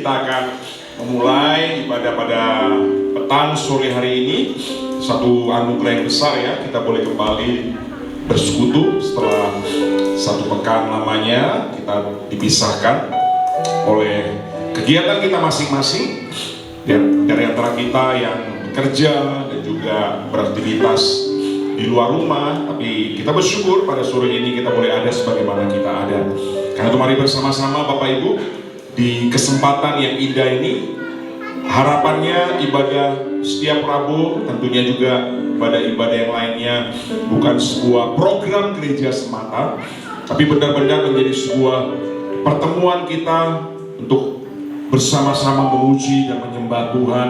kita akan memulai ibadah pada petang sore hari ini. Satu anugerah yang besar ya, kita boleh kembali bersekutu setelah satu pekan lamanya kita dipisahkan oleh kegiatan kita masing-masing. Dan dari antara kita yang bekerja dan juga beraktivitas di luar rumah, tapi kita bersyukur pada sore ini kita boleh ada sebagaimana kita ada. Karena itu mari bersama-sama Bapak Ibu di kesempatan yang indah ini, harapannya ibadah setiap Rabu, tentunya juga ibadah-ibadah yang lainnya bukan sebuah program gereja semata, tapi benar-benar menjadi sebuah pertemuan kita untuk bersama-sama memuji dan menyembah Tuhan.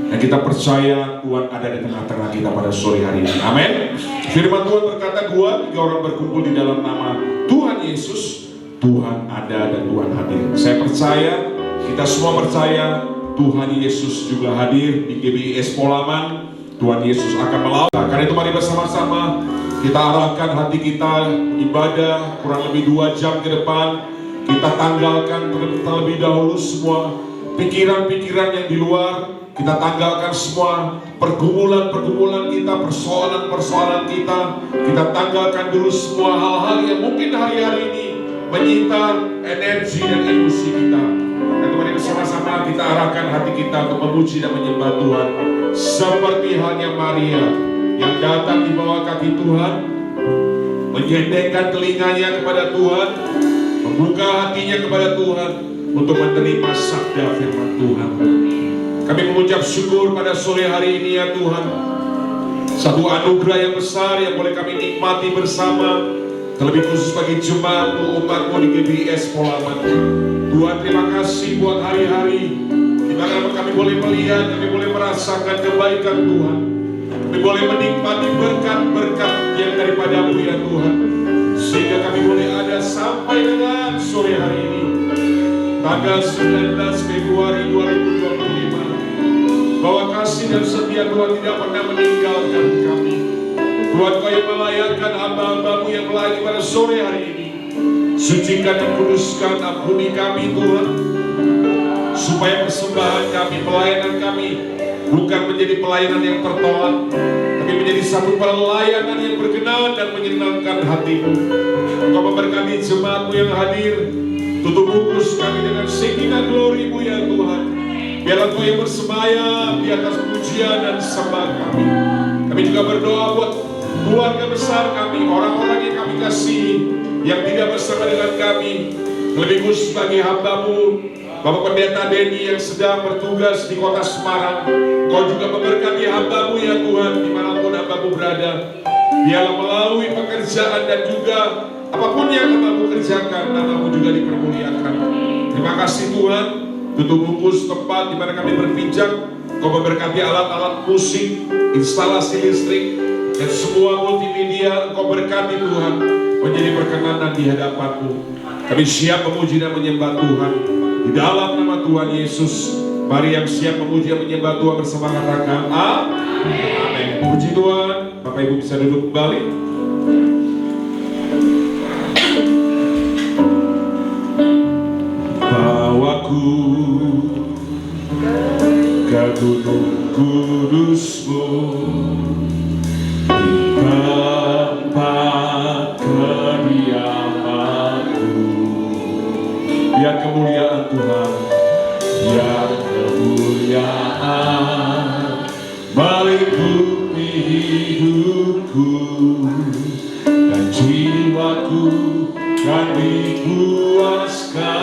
Dan kita percaya Tuhan ada di tengah-tengah kita pada sore hari ini. Amin. Firman Tuhan berkata, 2-3 orang berkumpul di dalam nama Tuhan Yesus, Tuhan ada dan Tuhan hadir. Saya percaya, kita semua percaya Tuhan Yesus juga hadir di GBIS Polaman. Tuhan Yesus akan melakukan. Karena itu mari bersama-sama kita arahkan hati kita ibadah kurang lebih 2 jam ke depan. Kita tanggalkan terlebih dahulu semua pikiran-pikiran yang di luar. Kita tanggalkan semua pergumulan-pergumulan kita, persoalan-persoalan kita. Kita tanggalkan dulu semua hal-hal yang mungkin hari-hari ini menyita energi dan emosi kita. Dan mari bersama-sama kita arahkan hati kita untuk memuji dan menyembah Tuhan. Seperti halnya Maria yang datang di bawah kaki Tuhan, menyendengkan telinganya kepada Tuhan, membuka hatinya kepada Tuhan untuk menerima sabda firman Tuhan. Kami mengucap syukur pada sore hari ini ya Tuhan. Satu anugerah yang besar yang boleh kami nikmati bersama, terlebih khusus bagi jemaat-Mu, umat-Mu di GBIS Polaman. Tuhan, terima kasih buat hari-hari di mana kami boleh melihat, kami boleh merasakan kebaikan Tuhan. Kami boleh menikmati berkat-berkat yang daripada-Mu ya Tuhan. Sehingga kami boleh ada sampai dengan sore hari ini, tanggal 19 Februari 2025. Bahwa kasih dan setia Tuhan tidak pernah meninggalkan kami. Tuhan, Kau yang melayakkan hamba-hamba-Mu yang melayani pada sore hari ini. Sucikan dan kuduskan, ampuni kami Tuhan, supaya persembahan kami, pelayanan kami bukan menjadi pelayanan yang tertolak, tapi menjadi satu pelayanan yang berkenan dan menyenangkan hati-Mu. Engkau memberkati jemaat-Mu yang hadir. Tutup bungkus kami dengan sekinah glory-Mu ya Tuhan. Biarlah Kau yang bersemayam di atas pujian dan sembah kami. Kami juga berdoa buat keluarga besar kami, orang-orang yang kami kasihi, yang tidak bersama dengan kami. Lebih khusus bagi hamba-Mu Bapak Pendeta Denny yang sedang bertugas di kota Semarang. Kau juga memberkati hamba-Mu ya Tuhan, dimanapun hamba-Mu berada. Biarlah melalui pekerjaan dan juga apapun yang hamba-Mu kerjakan, nama-Mu juga dipermuliakan. Terima kasih Tuhan. Tutup bungkus tempat di mana kami berbincang. Kau memberkati alat-alat musik, instalasi listrik, dan semua multimedia. Kau berkati Tuhan, menjadi perkenanan di hadapan-Mu. Kami siap memuji dan menyembah Tuhan di dalam nama Tuhan Yesus. Mari yang siap memuji dan menyembah Tuhan bersama katakan amin. Puji Tuhan. Bapak Ibu bisa duduk kembali. Bawaku ke gunung kudus-Mu, di tempat kediaman-Mu. Biar kemuliaan Tuhan, biar kemuliaan meliputi hidupku, dan jiwaku kan dipuaskan.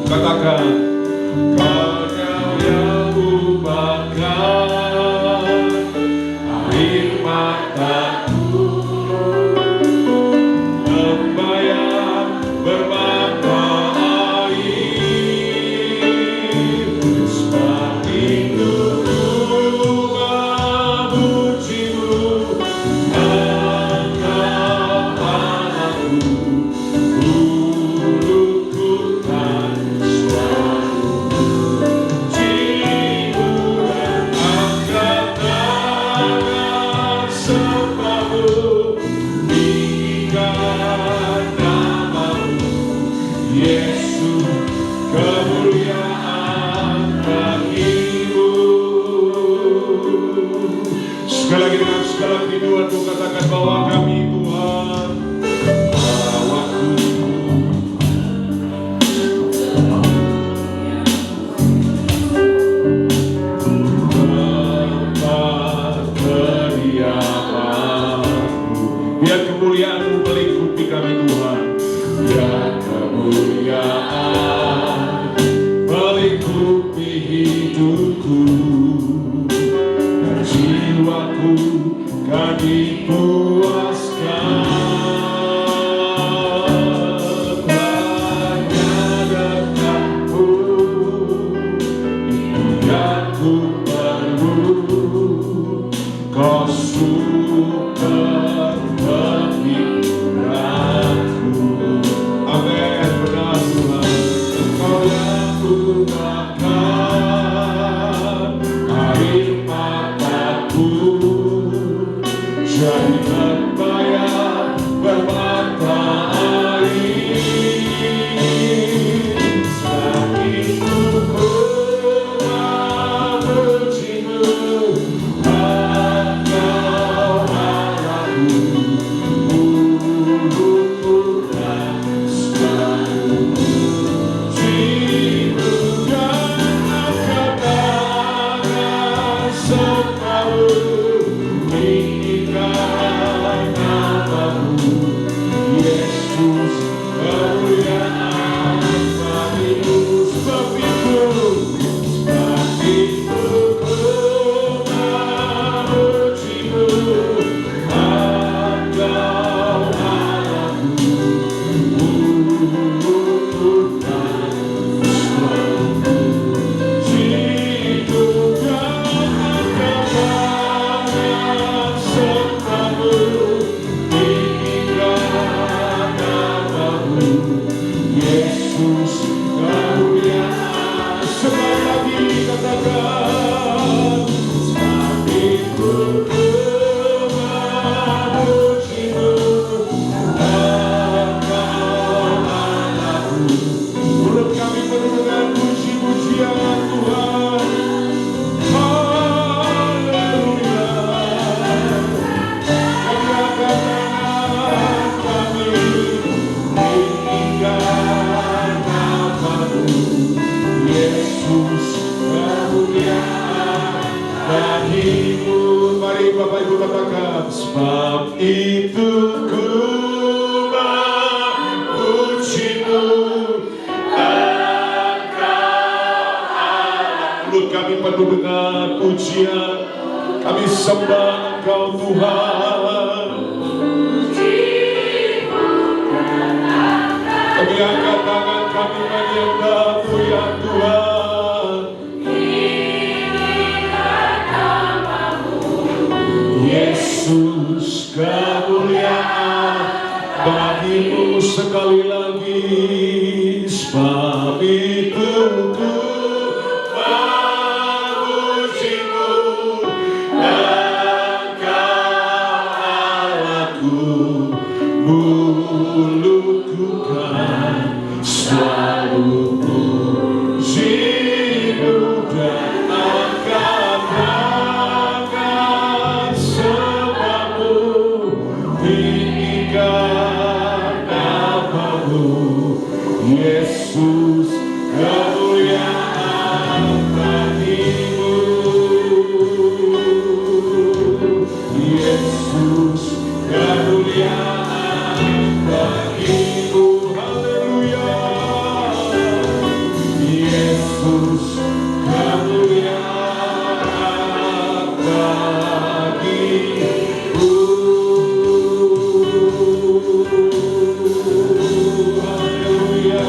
Katakan, Kau yang ubahkan air mataku, tembayan bermata air, sebab itu memuji-Mu, Engkau Allahku, Yesus, kemuliaan bagimu. Sekali lagi dengan segala kerinduan ku katakan bahwa kami Tuhan, bawaku tempat kediaman-Mu. Biar kemuliaan-Mu melingkupi kami Tuhan. Biar kemuliaan melingkupi hidupku dan jiwaku kan dipuaskan. Hanya dekatmu itu yang ku perlu. Kau super pemikiranku. Amin. Benar Tuhan, Engkau yang ku makan air mataku, jadi terbayar bermata air. Sebegitu ku memujimu, Engkau Allahku, mulutku dan selalu jiwa dan kebenaran selalu meninggikan namamu. Yesus, kemuliaan bagimu. Sebab itu ku memujimu, Engkau Allahku, mulutku dan selalu hidup dan kebenaran serta-Mu meninggikan namamu. Yesus, kemuliaan. Sekali lagi katakan, sebab itu ku memujimu, Engkau Allahku. Mulut kami penuh dengan puji-pujian Tuhan. Haleluya. Kami angkat tangan kami meninggikan namamu. Yesus, kemuliaan bagimu. Mari Bapak Ibu katakan, sebab itu ku memujimu, Engkau Allah. Mulut kami penuh dengan pujian, kami sembah Engkau Tuhan. Kami angkat tangan kami menyembah-Mu ya Tuhan. Yesus, kemuliaan bagimu. Sekali lagi, sebab itu ku memujimu, Engkau Allahku, mulutku kan selalu pujimu dan angkat tangan sebab-Mu meninggikan namamu. Yesus, kemuliaan bagimu. Yesus, kemuliaan bagimu. Haleluya. Yesus, kemuliaan bagimu. Haleluya.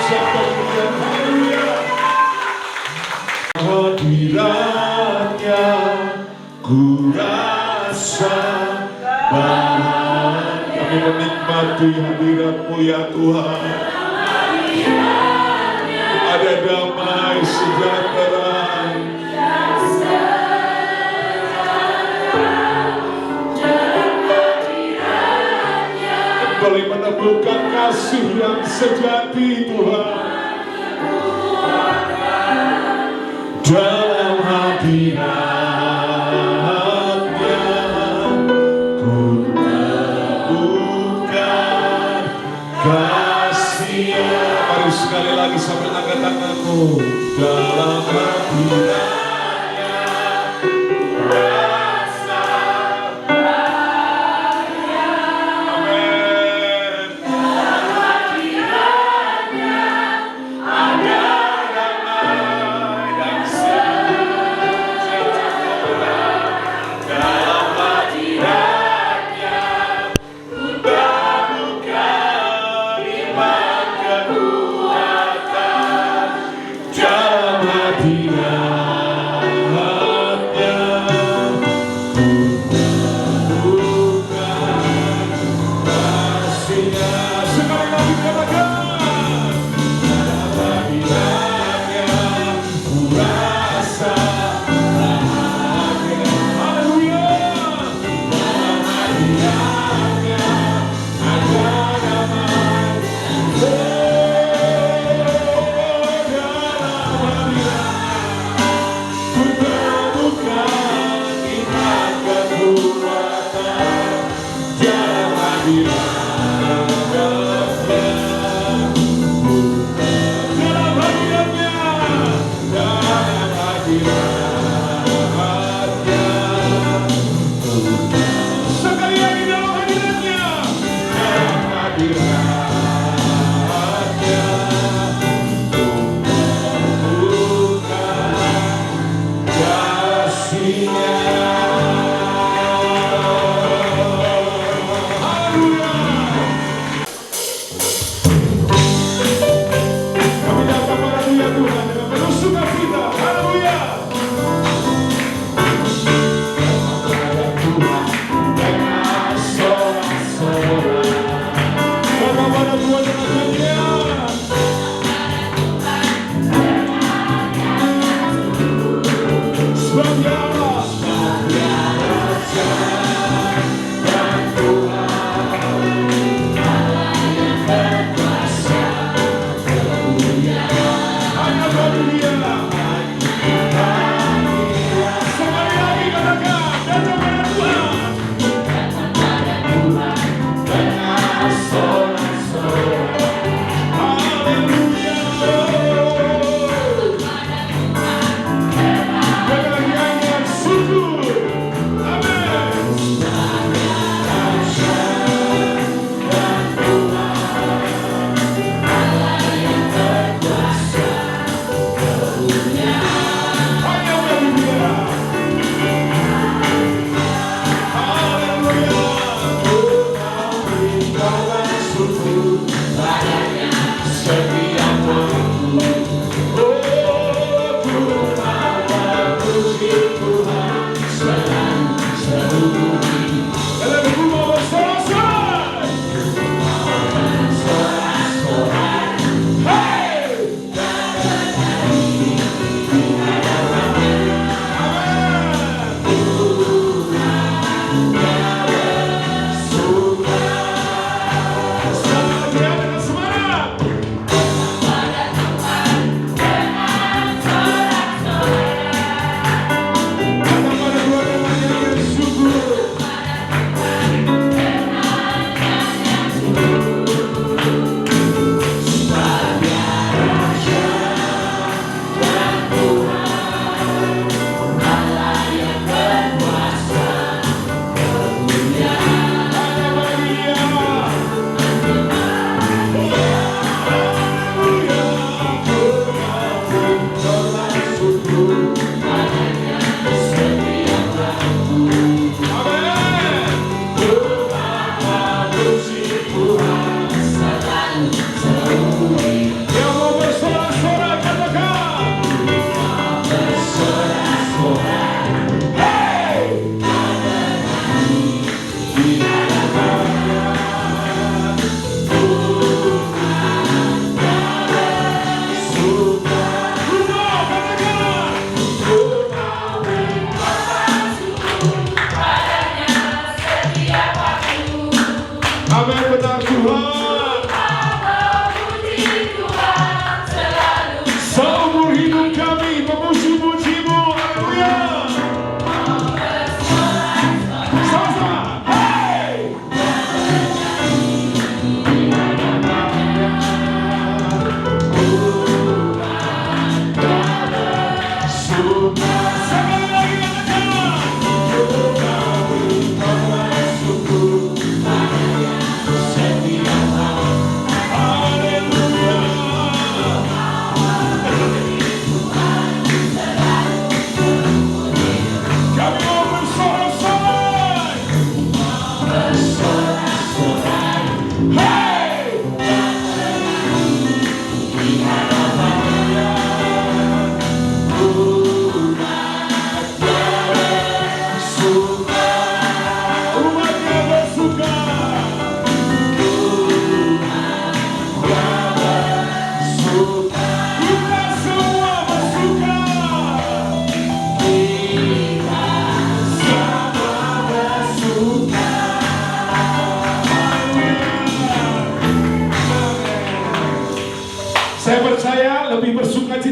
ucapkan pujian. Haleluya. Hadiratnya ku rasa bahagia. Kami menikmati hadirat-Mu ya Tuhan. Ada damai sejahtera. Boleh menemukan kasih yang sejati Tuhan. Dalam hadirat-Nya ku temukan kasih. Mari sekali lagi sambil angkat tanganmu. Dalam hadirat-Nya rasa bahagia. Amin. Dalam hadirat-Nya ada damai dan sejahtera.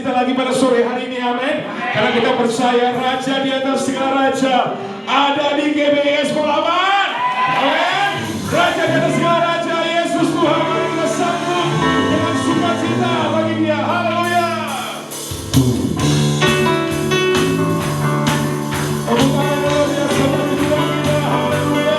sukacita lagi pada sore hari ini, amin. Karena kita percaya Raja di atas segala raja ada di GBS Pelabuhan, amin. Raja di atas segala raja, Yesus Tuhan, mari kita sambut dengan sukacita bagi Dia, haleluya. Tepuk tangan luar biasa bagi Tuhan kita, haleluya.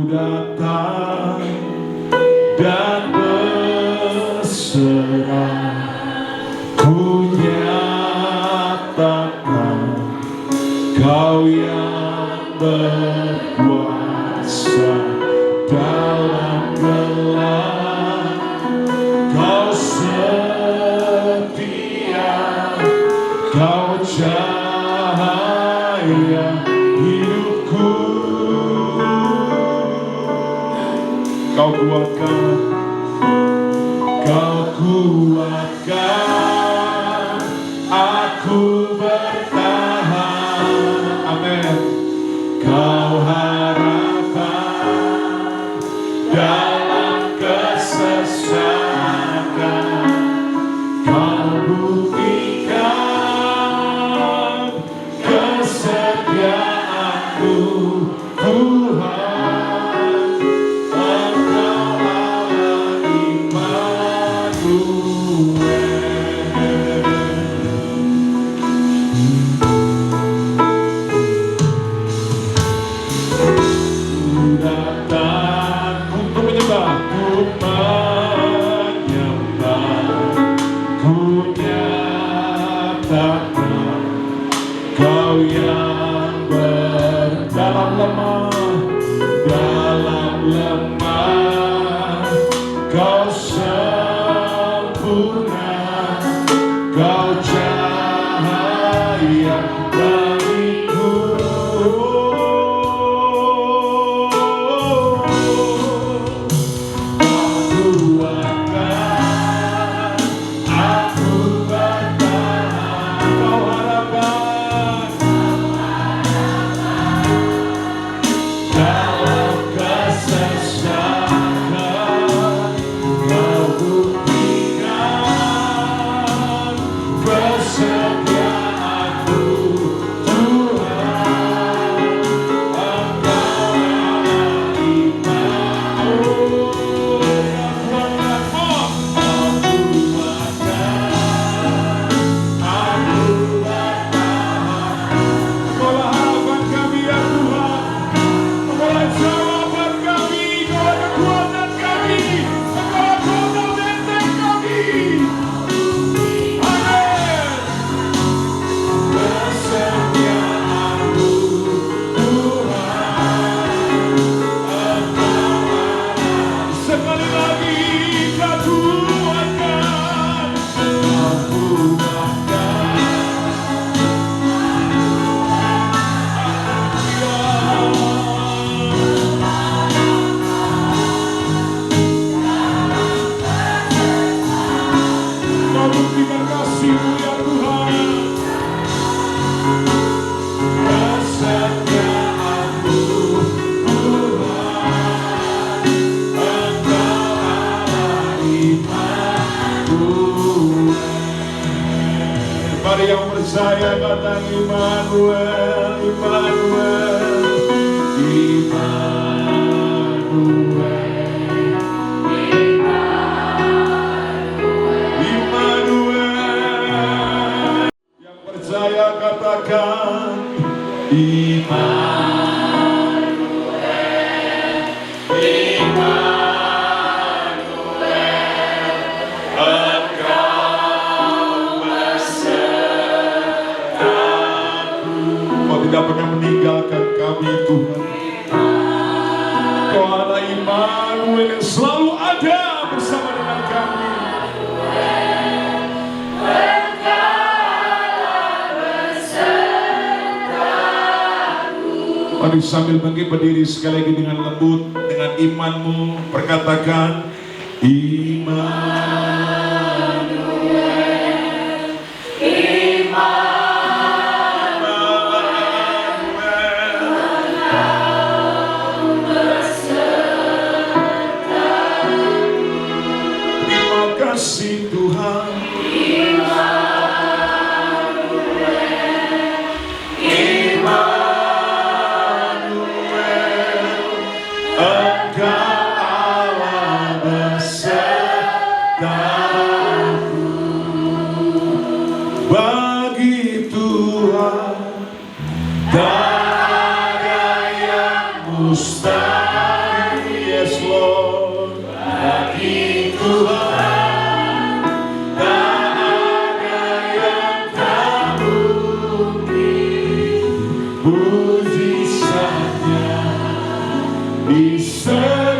Datang dan berserah, ku nyatakan Kau yang berkuasa dalam gelap, Kau setia, Kau cahaya hidupku. Kau kuatkan, Kau kuatkan aku bertahan, amin. Kau harapan dalam kesesakan, Kau buktikan kesetiaanmu, Tuhan. Engkau Allah Dia bagiku. Aku bertahan. Kau harapkan dalam kesesakan, kau buktikan kesetiaanmu, Tuhan. Engkau imanku yang kuatkan. Aku bertahan. Engkaulah harapan kami ya Tuhan. Engkaulah jawaban kami, Engkaulah kekuatan kami, Engkaulah kota benteng kami. Amin. Kesetiaanmu, Tuhan, Engkau sekali lagi kau kuatkan. Aku akan kau buktikan kasih-Mu ya Tuhan. Kesetiaanmu, Tuhan, Engkau Allah Immanuel. Mari yang percaya katakan Immanuel, Immanuel, Immanuel. Yang percaya katakan Immanuel, Immanuel, Engkau besertaku. Kau tidak pernah meninggalkan kami Tuhan. Kau Allah Immanuel yang selalu ada bersama dengan kami. Mari sambil bangkit berdiri sekali lagi dengan lembut, dengan imanmu, perkatakan Immanuel, terima kasih Tuhan. Bagi Tuhan tak ada yang mustahil. Yes Lord. Bagi Tuhan tak ada yang tak mungkin. Mujizatnya disediakan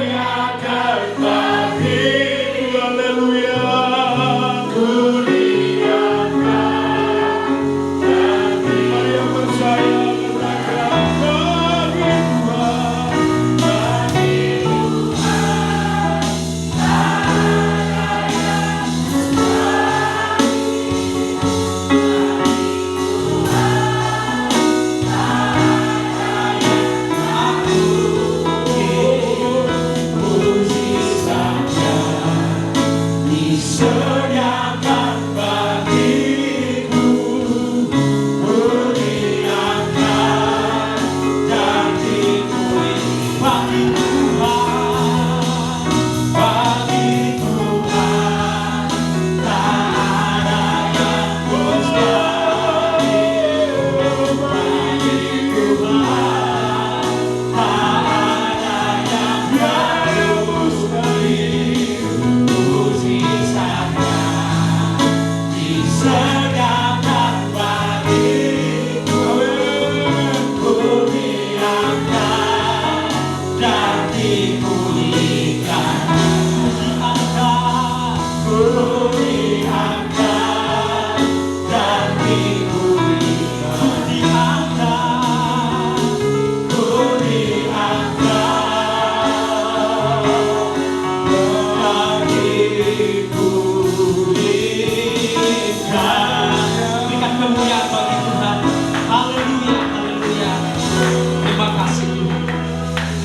bagi. Haleluya.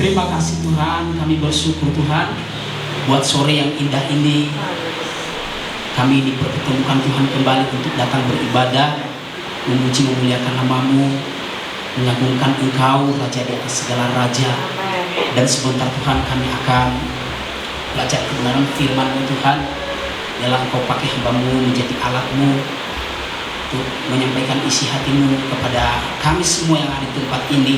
Terima kasih Tuhan, kami bersyukur Tuhan buat sore yang indah ini. Kami dipertemukan Tuhan kembali untuk datang beribadah, memuji memuliakan nama-Mu, mengagungkan Engkau, Raja di atas segala raja. Dan sebentar Tuhan kami akan belajar kebenaran firman-Mu Tuhan. Dalam Engkau pakai hamba-Mu menjadi alat-Mu untuk menyampaikan isi hati-Mu kepada kami semua yang ada di tempat ini.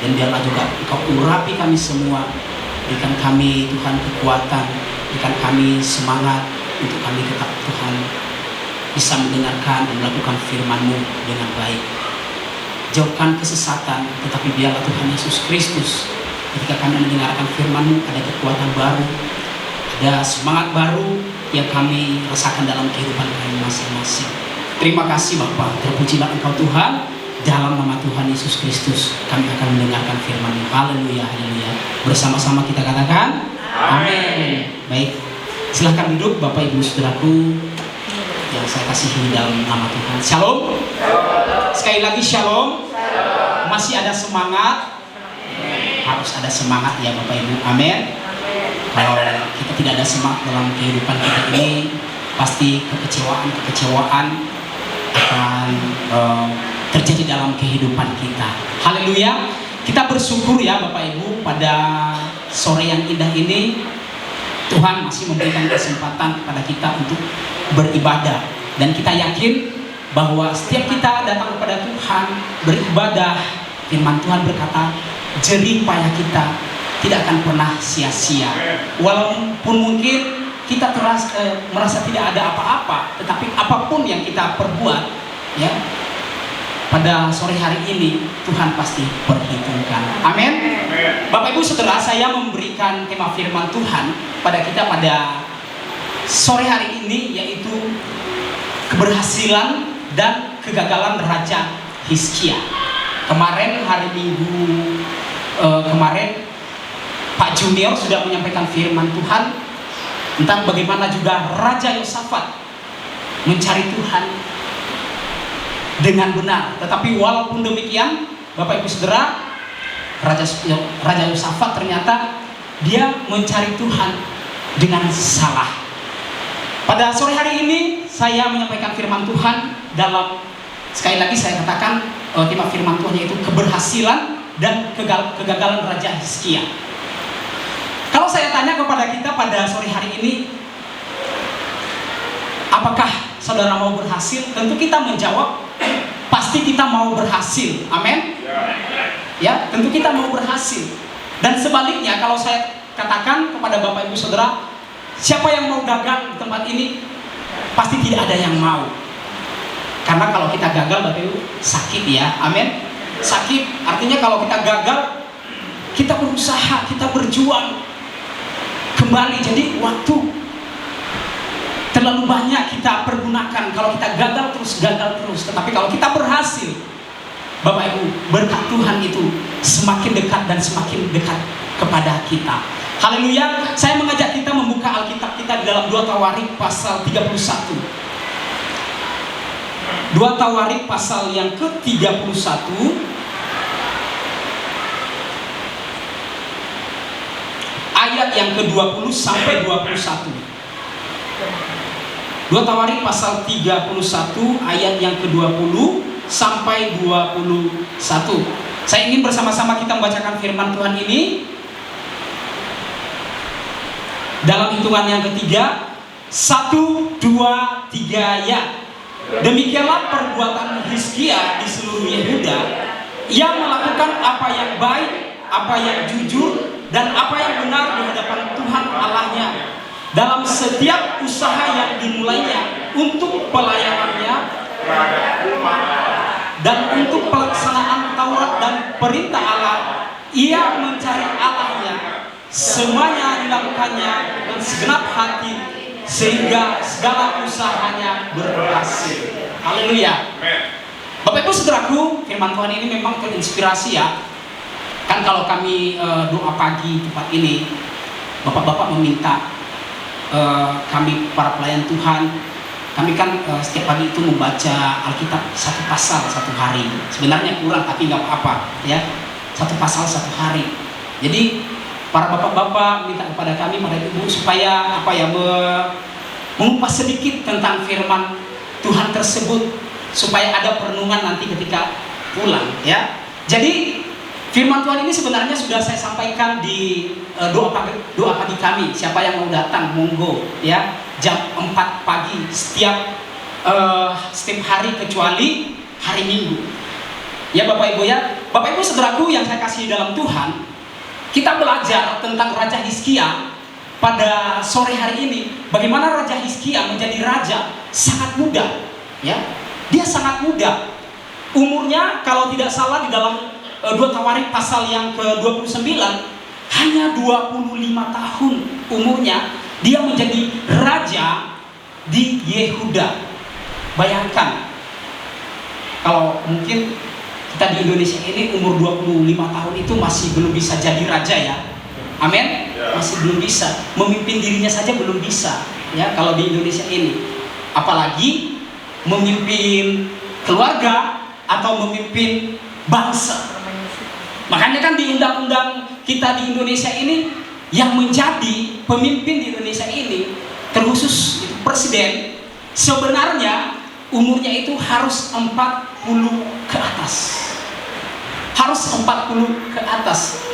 Dan biarlah juga Engkau urapi kami semua. Berikan kami Tuhan kekuatan, berikan kami semangat untuk kami tetap Tuhan bisa mendengarkan dan melakukan firman-Mu dengan baik. Jauhkan kesesatan, tetapi biarlah Tuhan Yesus Kristus ketika kami mendengarkan firman-Mu ada kekuatan baru, ada semangat baru yang kami rasakan dalam kehidupan kami masing-masing. Terima kasih Bapa, terpujilah Engkau Tuhan. Dalam nama Tuhan Yesus Kristus kami akan mendengarkan firman-Mu. Haleluya, haleluya. Bersama-sama kita katakan amin. Baik, silahkan duduk Bapak Ibu Saudaraku yang saya kasihi dalam nama Tuhan. Shalom. Sekali lagi shalom. Masih ada semangat? Harus ada semangat ya Bapak Ibu. Amin. Kalau kita tidak ada semangat dalam kehidupan kita ini, pasti kekecewaan akan terjadi dalam kehidupan kita. Haleluya. Kita bersyukur ya Bapak Ibu, pada sore yang indah ini Tuhan masih memberikan kesempatan kepada kita untuk beribadah. Dan kita yakin bahwa setiap kita datang kepada Tuhan beribadah, firman Tuhan berkata jerih payah kita tidak akan pernah sia-sia. Walaupun mungkin kita merasa tidak ada apa-apa, tetapi apapun yang kita perbuat ya, pada sore hari ini Tuhan pasti perhitungkan. Amin. Bapak Ibu Saudara, saya memberikan tema firman Tuhan pada kita pada sore hari ini, yaitu keberhasilan dan kegagalan Raja Hizkia. Kemarin hari Minggu kemarin Pak Junior sudah menyampaikan firman Tuhan tentang bagaimana juga Raja Yosafat mencari Tuhan dengan benar. Tetapi walaupun demikian Bapak Ibu Saudara, Raja Yosafat ternyata dia mencari Tuhan dengan salah. Pada sore hari ini saya menyampaikan firman Tuhan dalam, sekali lagi saya katakan tema firman Tuhan yaitu keberhasilan dan kegagalan Raja Hizkia. Kalau saya tanya kepada kita pada sore hari ini, apakah saudara mau berhasil? Tentu kita menjawab pasti kita mau berhasil. Amin. Ya, tentu kita mau berhasil. Dan sebaliknya kalau saya katakan kepada Bapak Ibu Saudara, siapa yang mau gagal di tempat ini? Pasti tidak ada yang mau. Karena kalau kita gagal Bapak Ibu sakit ya. Amin. Sakit artinya kalau kita gagal, kita berusaha, kita berjuang kembali. Jadi waktu terlalu banyak kita pergunakan. Kalau kita gagal terus. Tetapi kalau kita berhasil, Bapak Ibu, berkat Tuhan itu semakin dekat dan semakin dekat kepada kita. Haleluya. Saya mengajak kita membuka Alkitab kita di dalam 2 Tawarik pasal 31. 2 Tawarik pasal yang ke-31 ayat yang ke-20 sampai 21. 2 Tawarik pasal 31 ayat yang ke-20 sampai 21. Saya ingin bersama-sama kita membacakan firman Tuhan ini dalam hitungan yang ketiga. 1, 2, 3 ya. Demikianlah perbuatan Hizkia di seluruh Yehuda. Ia melakukan apa yang baik, apa yang jujur, dan apa yang benar di hadapan Tuhan Allahnya dalam setiap usaha yang dimulainya untuk pelayanannya dan untuk pelaksanaan Taurat dan perintah Allah. Ia mencari Allahnya, semuanya dilakukannya dengan segenap hati, sehingga segala usahanya berhasil. Haleluya. Bapak Ibu Saudaraku, firman Tuhan ini memang terinspirasi ya. Kan kalau kami doa pagi tempat ini, Bapak-bapak meminta kami para pelayan Tuhan, kami kan setiap pagi itu membaca Alkitab satu pasal satu hari. Sebenarnya kurang tapi nggak apa-apa ya, satu pasal satu hari. Jadi para bapak-bapak minta kepada kami, para ibu, supaya mengupas sedikit tentang firman Tuhan tersebut, supaya ada perenungan nanti ketika pulang, ya. Jadi firman Tuhan ini sebenarnya sudah saya sampaikan di doa pagi kami. Siapa yang mau datang, monggo, ya. Jam 4 pagi setiap hari kecuali hari Minggu. Ya Bapak Ibu, ya. Bapak Ibu saudaraku yang saya kasih dalam Tuhan, kita belajar tentang Raja Hizkia pada sore hari ini. Bagaimana Raja Hizkia menjadi raja sangat muda, ya. Dia sangat muda. Umurnya kalau tidak salah di dalam 2 Tawarik pasal yang ke-29 hanya 25 tahun umurnya, dia menjadi raja di Yehuda. Bayangkan kalau mungkin kita di Indonesia ini umur 25 tahun itu masih belum bisa jadi raja, ya. Amin. Masih belum bisa, memimpin dirinya saja belum bisa, ya, kalau di Indonesia ini. Apalagi memimpin keluarga atau memimpin bangsa. Makanya kan di undang-undang kita di Indonesia ini, yang menjadi pemimpin di Indonesia ini, terkhusus itu presiden, sebenarnya umurnya itu harus 40 ke atas. Harus 40 ke atas.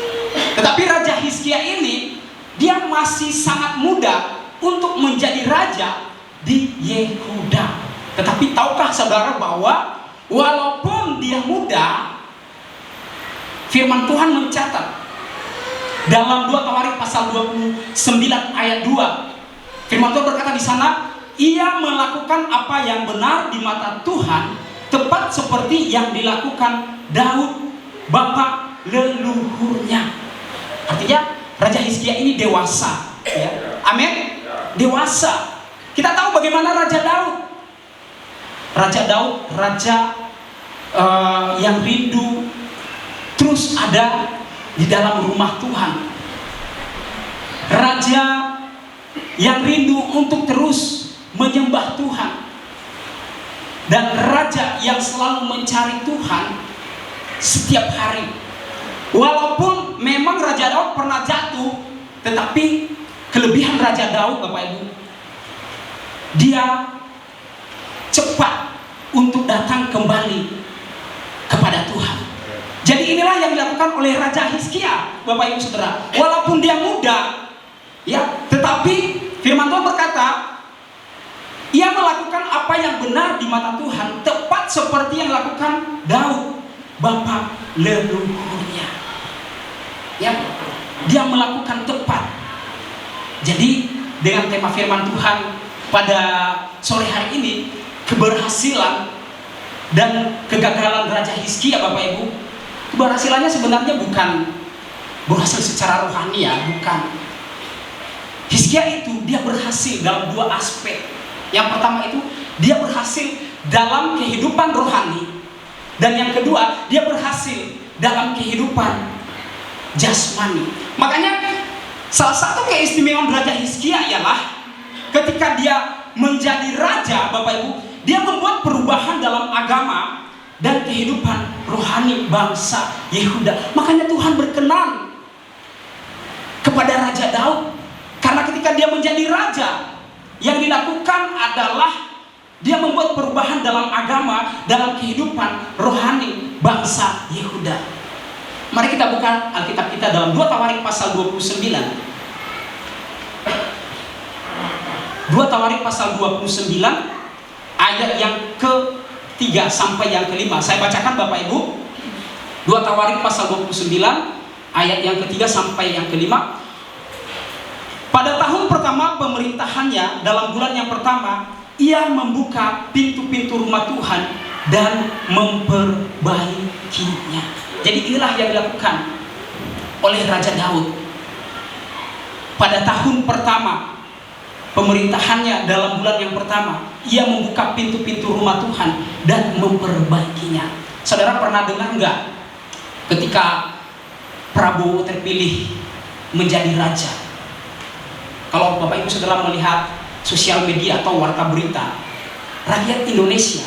Tetapi Raja Hizkia ini, dia masih sangat muda untuk menjadi raja di Yehuda. Tetapi tahukah saudara bahwa walaupun dia muda, firman Tuhan mencatat dalam 2 Tawarik pasal 29 ayat 2, firman Tuhan berkata di sana, ia melakukan apa yang benar di mata Tuhan, tepat seperti yang dilakukan Daud bapak leluhurnya. Artinya Raja Hizkia ini dewasa, ya. Amin. Dewasa. Kita tahu bagaimana Raja Daud. Raja Daud, raja yang rindu terus ada di dalam rumah Tuhan. Raja yang rindu untuk terus menyembah Tuhan. Dan raja yang selalu mencari Tuhan setiap hari. Walaupun memang Raja Daud pernah jatuh, tetapi kelebihan Raja Daud, Bapak Ibu, dia cepat untuk datang kembali kepada Tuhan. Jadi inilah yang dilakukan oleh Raja Hizkia, Bapak Ibu Saudara. Walaupun dia muda, ya, tetapi firman Tuhan berkata, ia melakukan apa yang benar di mata Tuhan, tepat seperti yang dilakukan Daud bapak leluhurnya. Ya, dia melakukan tepat. Jadi dengan tema firman Tuhan pada sore hari ini, keberhasilan dan kegagalan Raja Hizkia, Bapak Ibu, keberhasilannya sebenarnya bukan berhasil secara rohani, ya, bukan. Hizkia itu dia berhasil dalam 2 aspek. Yang pertama itu dia berhasil dalam kehidupan rohani, dan yang kedua dia berhasil dalam kehidupan jasmani. Makanya salah satu keistimewaan Raja Hizkia ialah ketika dia menjadi raja, Bapak Ibu, dia membuat perubahan dalam agama dan kehidupan rohani bangsa Yehuda. Makanya Tuhan berkenan kepada Raja Daud, karena ketika dia menjadi raja, yang dilakukan adalah dia membuat perubahan dalam agama, dalam kehidupan rohani bangsa Yehuda. Mari kita buka Alkitab kita dalam 2 Tawarik pasal 29. 2 Tawarik pasal 29 ayat yang ke-3 sampai yang ke-5. Saya bacakan Bapak Ibu. 2 Tawarik pasal 29 ayat yang ke-3 sampai yang ke-5. Pada tahun pertama pemerintahannya, dalam bulan yang pertama, ia membuka pintu-pintu rumah Tuhan dan memperbaikinya. Jadi inilah yang dilakukan oleh Raja Daud. Pada tahun pertama pemerintahannya, dalam bulan yang pertama, ia membuka pintu-pintu rumah Tuhan dan memperbaikinya. Saudara pernah dengar nggak ketika Prabowo terpilih menjadi raja? Kalau Bapak Ibu Saudara melihat sosial media atau warta berita, rakyat Indonesia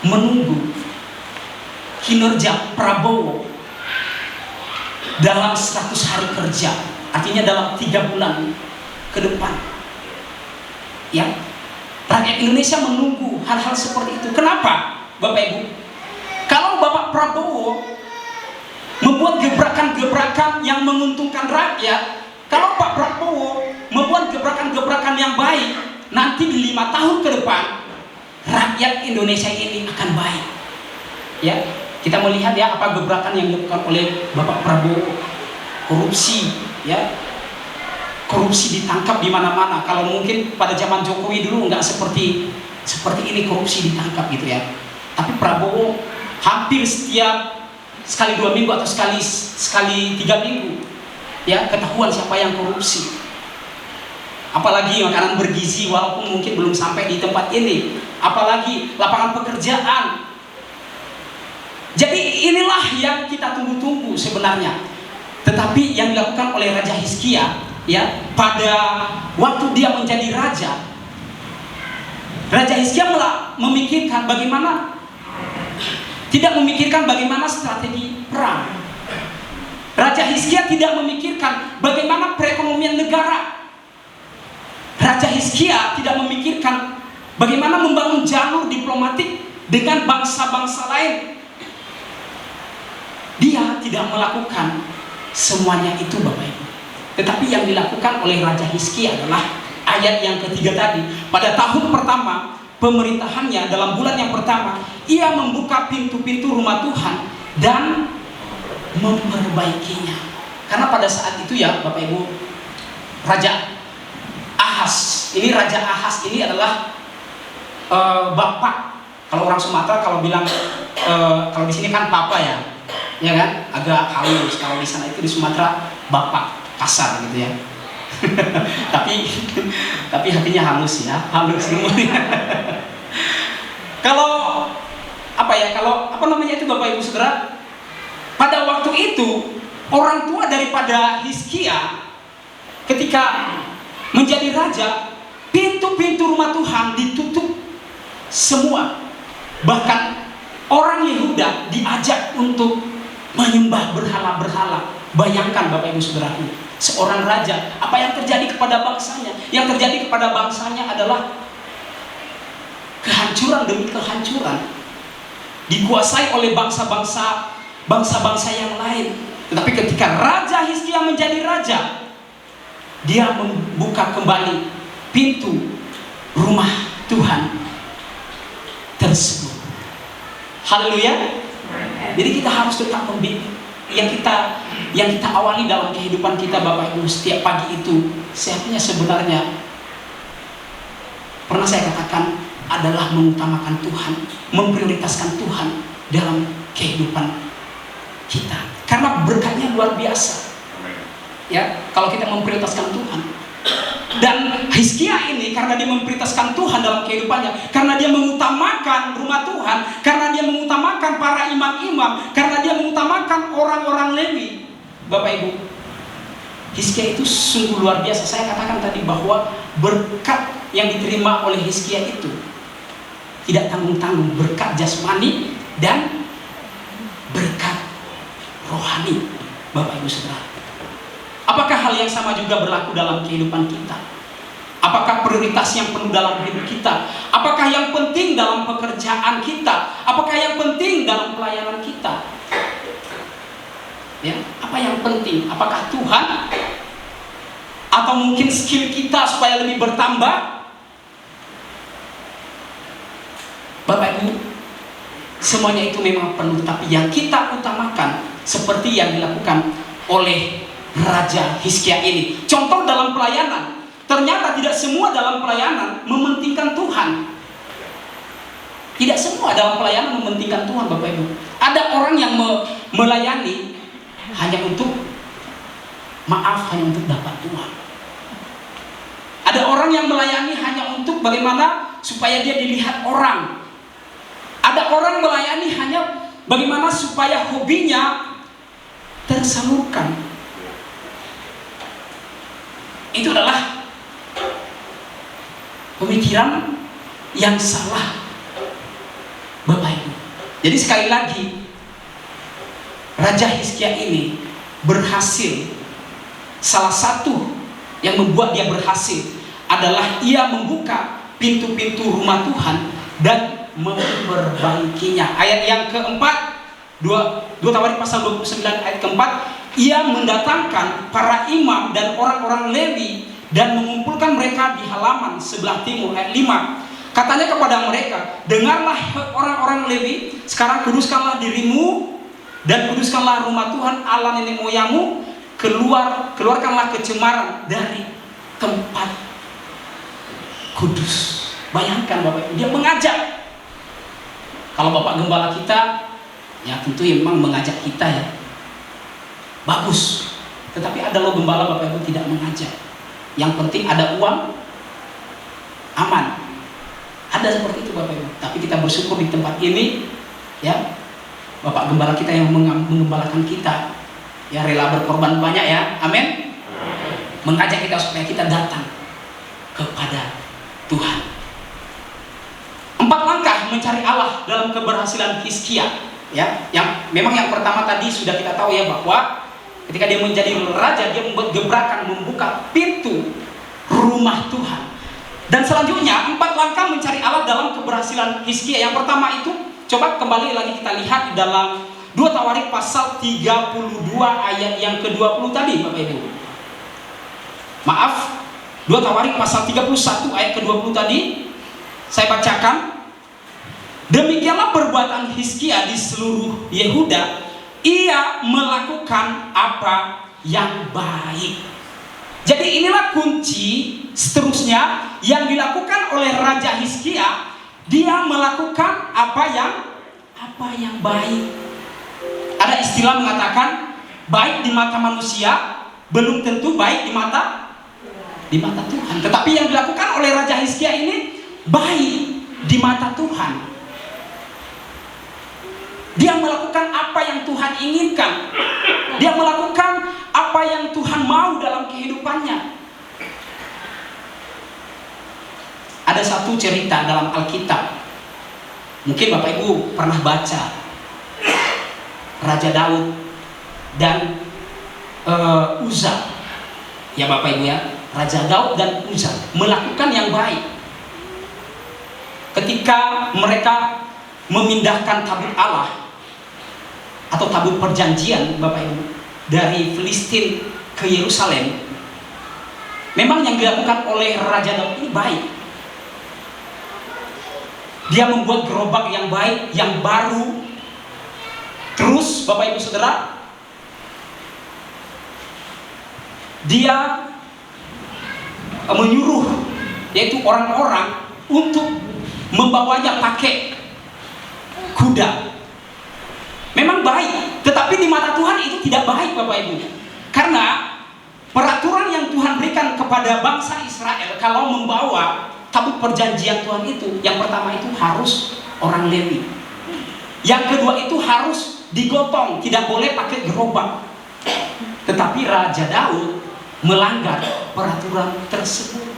menunggu kinerja Prabowo dalam 100 hari kerja, artinya dalam 3 bulan ke depan. Ya, rakyat Indonesia menunggu hal-hal seperti itu. Kenapa, Bapak Ibu? Kalau Bapak Prabowo membuat gebrakan-gebrakan yang menguntungkan rakyat, kalau Pak Prabowo membuat gebrakan-gebrakan yang baik, nanti di 5 tahun ke depan rakyat Indonesia ini akan baik. Ya, kita melihat ya apa gebrakan yang dilakukan oleh Bapak Prabowo. Korupsi, ya, korupsi ditangkap di mana-mana. Kalau mungkin pada zaman Jokowi dulu nggak seperti ini, korupsi ditangkap gitu ya. Tapi Prabowo hampir setiap sekali 2 minggu atau sekali 3 minggu ya ketahuan siapa yang korupsi. Apalagi makanan bergizi, walaupun mungkin belum sampai di tempat ini, apalagi lapangan pekerjaan. Jadi inilah yang kita tunggu-tunggu sebenarnya. Tetapi yang dilakukan oleh Raja Hizkia ya pada waktu dia menjadi raja, Raja Hizkia memikirkan bagaimana, tidak memikirkan bagaimana strategi perang. Raja Hizkia tidak memikirkan bagaimana perekonomian negara. Raja Hizkia tidak memikirkan bagaimana membangun jalur diplomatik dengan bangsa-bangsa lain. Dia tidak melakukan semuanya itu, Bapak Ibu. Tetapi yang dilakukan oleh Raja Hizkia adalah ayat yang ketiga tadi. Pada tahun pertama pemerintahannya, dalam bulan yang pertama, ia membuka pintu-pintu rumah Tuhan dan memperbaikinya. Karena pada saat itu ya Bapak Ibu, Raja Ahas ini adalah bapak. Kalau orang Sumatera kalau bilang kalau di sini kan papa ya kan, agak halus. Kalau di sana itu di Sumatera bapak, kasar gitu ya. tapi hatinya halus ya, halus semuanya. Kalau apa namanya itu Bapak Ibu Saudara, pada waktu itu orang tua daripada Hizkia ketika menjadi raja, pintu-pintu rumah Tuhan ditutup semua. Bahkan orang Yehuda diajak untuk menyembah berhala-berhala. Bayangkan Bapak Ibu Saudaraku, seorang raja, apa yang terjadi kepada bangsanya? Yang terjadi kepada bangsanya adalah kehancuran demi kehancuran, dikuasai oleh bangsa-bangsa yang lain. Tetapi ketika Raja Hizkia menjadi raja, dia membuka kembali pintu rumah Tuhan tersebut. Haleluya. Jadi kita harus tetap yang kita awali dalam kehidupan kita Bapak Ibu setiap pagi itu, sehatnya sebenarnya pernah saya katakan adalah mengutamakan Tuhan, memprioritaskan Tuhan dalam kehidupan kita. Karena berkatnya luar biasa. Ya, kalau kita memprioritaskan Tuhan. Dan Hizkia ini karena dia memprioritaskan Tuhan dalam kehidupannya, karena dia mengutamakan rumah Tuhan, karena dia mengutamakan para imam-imam, karena dia mengutamakan orang-orang Lewi. Bapak Ibu, Hizkia itu sungguh luar biasa. Saya katakan tadi bahwa berkat yang diterima oleh Hizkia itu tidak tanggung-tanggung, berkat jasmani dan berkat rohani. Bapak Ibu Saudara, apakah hal yang sama juga berlaku dalam kehidupan kita? Apakah prioritas yang penuh dalam hidup kita? Apakah yang penting dalam pekerjaan kita? Apakah yang penting dalam pelayanan kita? Ya, apa yang penting? Apakah Tuhan? Atau mungkin skill kita supaya lebih bertambah? Bapak Ibu, semuanya itu memang perlu, tapi yang kita utamakan seperti yang dilakukan oleh Raja Hizkia ini. Contoh dalam pelayanan, ternyata tidak semua dalam pelayanan mementingkan Tuhan. Tidak semua dalam pelayanan mementingkan Tuhan, Bapak Ibu. Ada orang yang melayani hanya untuk hanya untuk dapat Tuhan. Ada orang yang melayani hanya untuk bagaimana supaya dia dilihat orang. Ada orang melayani hanya bagaimana supaya hobinya tersalurkan. Itu adalah pemikiran yang salah, Bapak Ibu. Jadi sekali lagi, Raja Hizkia ini berhasil, salah satu yang membuat dia berhasil adalah ia membuka pintu-pintu rumah Tuhan dan memperbaikinya. Ayat yang keempat, 2 Tawarik pasal 29 ayat keempat, ia mendatangkan para imam dan orang-orang Lewi dan mengumpulkan mereka di halaman sebelah timur. Ayat 5, katanya kepada mereka, dengarlah orang-orang Lewi, sekarang kuduskanlah dirimu dan kuduskanlah rumah Tuhan Allah nenek moyangmu, keluarkanlah kecemaran dari tempat kudus. Bayangkan Bapak Ibu, dia mengajak. Kalau Bapak Gembala kita, ya tentu memang mengajak kita ya, bagus. Tetapi ada loh gembala Bapak Ibu tidak mengajak. Yang penting ada uang, aman. Ada seperti itu Bapak Ibu. Tapi kita bersyukur di tempat ini, ya Bapak Gembala kita yang menggembalakan kita, ya rela berkorban banyak ya, amin. Mengajak kita supaya kita datang kepada Tuhan. 4 langkah mencari Allah dalam keberhasilan Hizkia, ya. Yang memang yang pertama tadi sudah kita tahu ya, bahwa ketika dia menjadi raja, dia membuat gebrakan, membuka pintu rumah Tuhan. Dan selanjutnya 4 langkah mencari Allah dalam keberhasilan Hizkia. Yang pertama itu, coba kembali lagi kita lihat di dalam 2 Tawarik pasal 32 ayat yang ke-20 tadi Bapak Ibu. Maaf, 2 Tawarik pasal 31 ayat ke-20 tadi saya bacakan. Demikianlah perbuatan Hizkia di seluruh Yehuda, ia melakukan apa yang baik. Jadi inilah kunci seterusnya yang dilakukan oleh Raja Hizkia. Dia melakukan apa yang baik. Ada istilah mengatakan baik di mata manusia belum tentu baik di mata Tuhan. Tetapi yang dilakukan oleh Raja Hizkia ini baik di mata Tuhan. Dia melakukan apa yang Tuhan inginkan. Dia melakukan apa yang Tuhan mau dalam kehidupannya. Ada satu cerita dalam Alkitab, mungkin Bapak Ibu pernah baca, Raja Daud dan Uza. Ya Bapak Ibu ya, Raja Daud dan Uza melakukan yang baik. Ketika mereka memindahkan tabut Allah atau tabut perjanjian Bapak Ibu dari Filistin ke Yerusalem, memang yang dilakukan oleh Raja Daud ini baik. Dia membuat gerobak yang baik, yang baru. Terus Bapak Ibu Saudara, dia menyuruh yaitu orang-orang untuk membawanya pakai kuda. Memang baik, tetapi di mata Tuhan itu tidak baik Bapak Ibu. Karena peraturan yang Tuhan berikan kepada bangsa Israel kalau membawa tabut perjanjian Tuhan itu, yang pertama itu harus orang Lewi. Yang kedua itu harus digotong, tidak boleh pakai gerobak. Tetapi Raja Daud melanggar peraturan tersebut.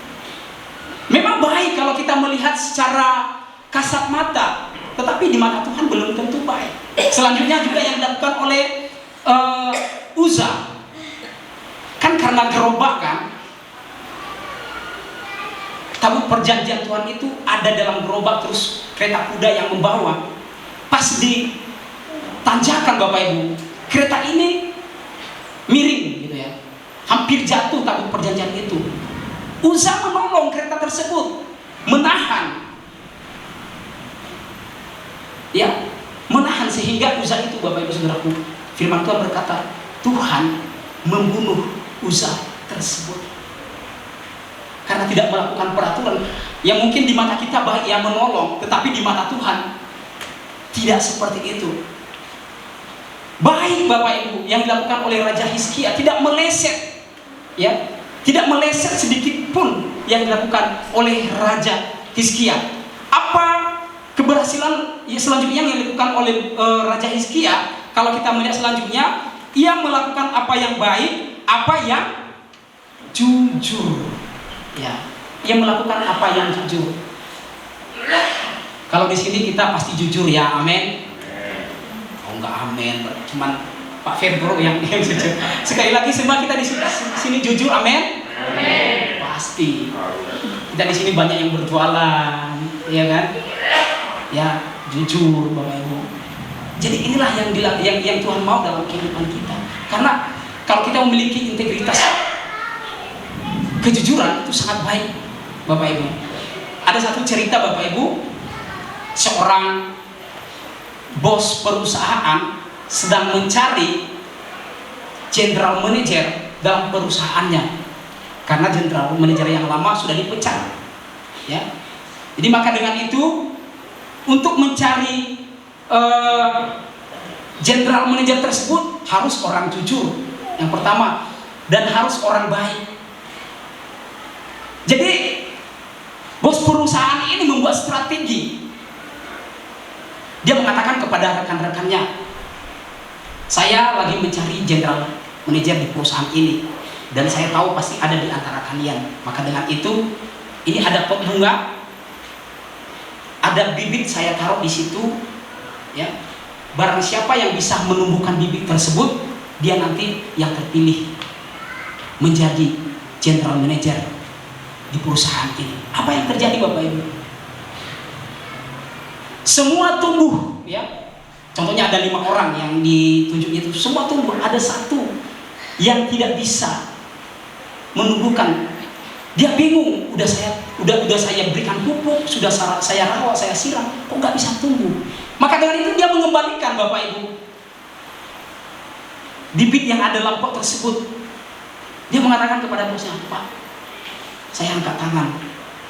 Memang baik kalau kita melihat secara kasat mata, tetapi di mata Tuhan belum tentu baik. Selanjutnya juga yang dilakukan oleh Uza, kan karena gerobak kan, tabut perjanjian Tuhan itu ada dalam gerobak, terus kereta kuda yang membawa. Pas ditanjakan Bapak Ibu, kereta ini miring gitu ya, hampir jatuh tabut perjanjian itu. Uza menolong kereta tersebut, menahan, ya, menahan sehingga Uza itu Bapak Ibu Saudaraku, firman Tuhan berkata, Tuhan membunuh Uza tersebut. Karena tidak melakukan peraturan yang mungkin di mata kita baik, yang menolong, tetapi di mata Tuhan tidak seperti itu. Baik Bapak Ibu yang dilakukan oleh Raja Hizkia, tidak meleset, ya, tidak meleset sedikit pun yang dilakukan oleh Raja Hizkia. Apa keberhasilan selanjutnya yang dilakukan oleh Raja Hizkia? Kalau kita melihat selanjutnya, ia melakukan apa yang baik, apa yang jujur. Ya, ia melakukan apa yang jujur. Kalau di sini kita pasti jujur ya, amin. Oh enggak amin, cuman Pak Febro yang jujur. Sekali lagi semua kita di sini jujur, amin? Amin. Pasti. Kita di sini banyak yang berjualan, ya kan? Ya, jujur Bapak Ibu. Jadi inilah yang Tuhan mau dalam kehidupan kita. Karena kalau kita memiliki integritas, kejujuran itu sangat baik, Bapak Ibu. Ada satu cerita Bapak Ibu, seorang bos perusahaan sedang mencari general manager dalam perusahaannya karena general manager yang lama sudah dipecat, ya. Jadi maka dengan itu untuk mencari general manager tersebut harus orang jujur yang pertama dan harus orang baik. Jadi bos perusahaan ini membuat strategi. Dia mengatakan kepada rekan-rekannya, saya lagi mencari general manager di perusahaan ini dan saya tahu pasti ada di antara kalian. Maka dengan itu, ini ada pot bunga, ada bibit saya taruh di situ, ya. Barang siapa yang bisa menumbuhkan bibit tersebut, dia nanti yang terpilih menjadi general manager di perusahaan ini. Apa yang terjadi Bapak Ibu? Semua tumbuh, ya. Contohnya ada 5 orang yang ditunjuk itu, semua tumbuh. Ada satu yang tidak bisa menumbuhkan. Dia bingung, udah saya berikan pupuk, sudah saya rawat, saya siram, kok nggak bisa tumbuh. Maka dengan itu dia mengembalikan Bapak Ibu bibit yang ada dalam pot tersebut. Dia mengatakan kepada bosnya, Pak, saya angkat tangan.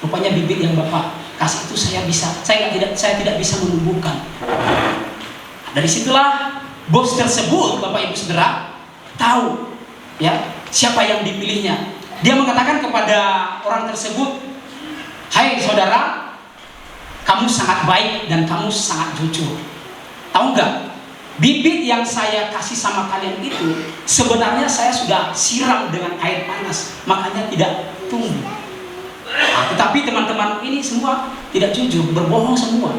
Rupanya bibit yang Bapak kasih itu saya tidak bisa menumbuhkan. Dari situlah bos tersebut, Bapak Ibu Saudara, tahu, ya, siapa yang dipilihnya. Dia mengatakan kepada orang tersebut, hai saudara, kamu sangat baik dan kamu sangat jujur. Tahu nggak? Bibit yang saya kasih sama kalian itu sebenarnya saya sudah siram dengan air panas, makanya tidak tumbuh. Nah, tetapi teman-teman ini semua tidak jujur, berbohong semua.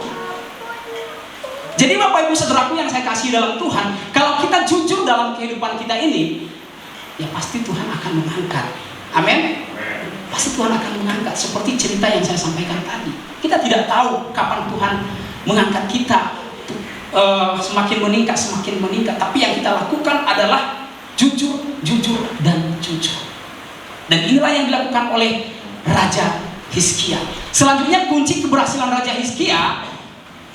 Jadi Bapak Ibu Saudaraku yang saya kasih dalam Tuhan, kalau kita jujur dalam kehidupan kita ini, ya pasti Tuhan akan mengangkat. Amin. Pasti Tuhan akan mengangkat. Seperti cerita yang saya sampaikan tadi, kita tidak tahu kapan Tuhan mengangkat kita. Semakin meningkat, tapi yang kita lakukan adalah jujur, dan jujur. Dan inilah yang dilakukan oleh Raja Hizkia. Selanjutnya kunci keberhasilan Raja Hizkia,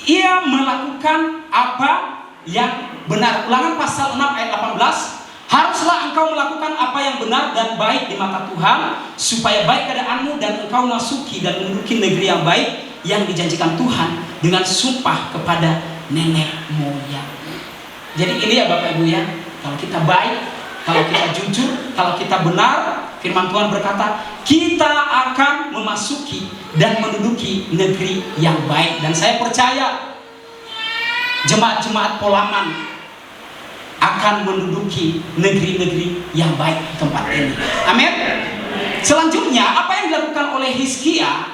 ia melakukan apa yang benar. Ulangan pasal 6 ayat 18, haruslah engkau melakukan apa yang benar dan baik di mata Tuhan, supaya baik keadaanmu dan engkau masuki dan menduduki negeri yang baik yang dijanjikan Tuhan dengan sumpah kepada nenek moyang. Jadi ini ya Bapak Ibu ya, kalau kita baik, kalau kita jujur, kalau kita benar, firman Tuhan berkata, kita akan memasuki dan menduduki negeri yang baik. Dan saya percaya jemaat-jemaat Polaman akan menduduki negeri-negeri yang baik di tempat ini. Amin. Selanjutnya, apa yang dilakukan oleh Hizkia?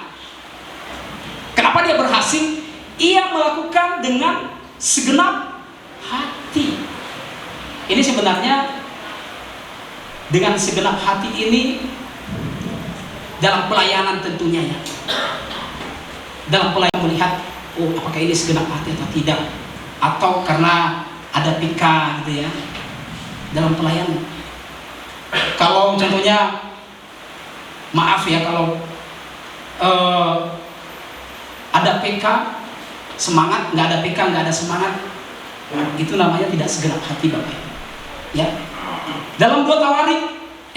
Kenapa dia berhasil? Ia melakukan dengan segenap hati. Ini sebenarnya dengan segenap hati ini dalam pelayanan tentunya ya. Dalam pelayanan melihat, oh apakah ini segenap hati atau tidak, atau karena ada PK gitu ya dalam pelayanan. Kalau contohnya, maaf ya, kalau ada PK semangat, nggak ada PK nggak ada semangat, itu namanya tidak segenap hati Bapak ya. Dalam 2 Tawarik,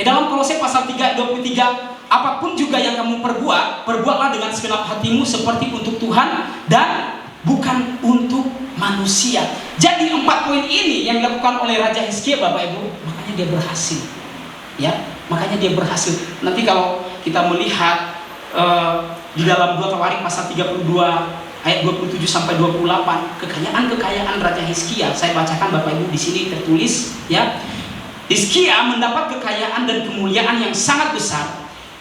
dalam Kolose pasal 3 ayat 23, apapun juga yang kamu perbuat, perbuatlah dengan segenap hatimu seperti untuk Tuhan dan bukan untuk manusia. Jadi 4 poin ini yang dilakukan oleh Raja Hizkia Bapak Ibu, makanya dia berhasil ya, makanya dia berhasil. Nanti kalau kita melihat di dalam 2 Tawarik pasal 32 ayat 27 sampai 28, kekayaan Raja Hizkia, saya bacakan Bapak Ibu, di sini tertulis ya. Hizkia mendapat kekayaan dan kemuliaan yang sangat besar.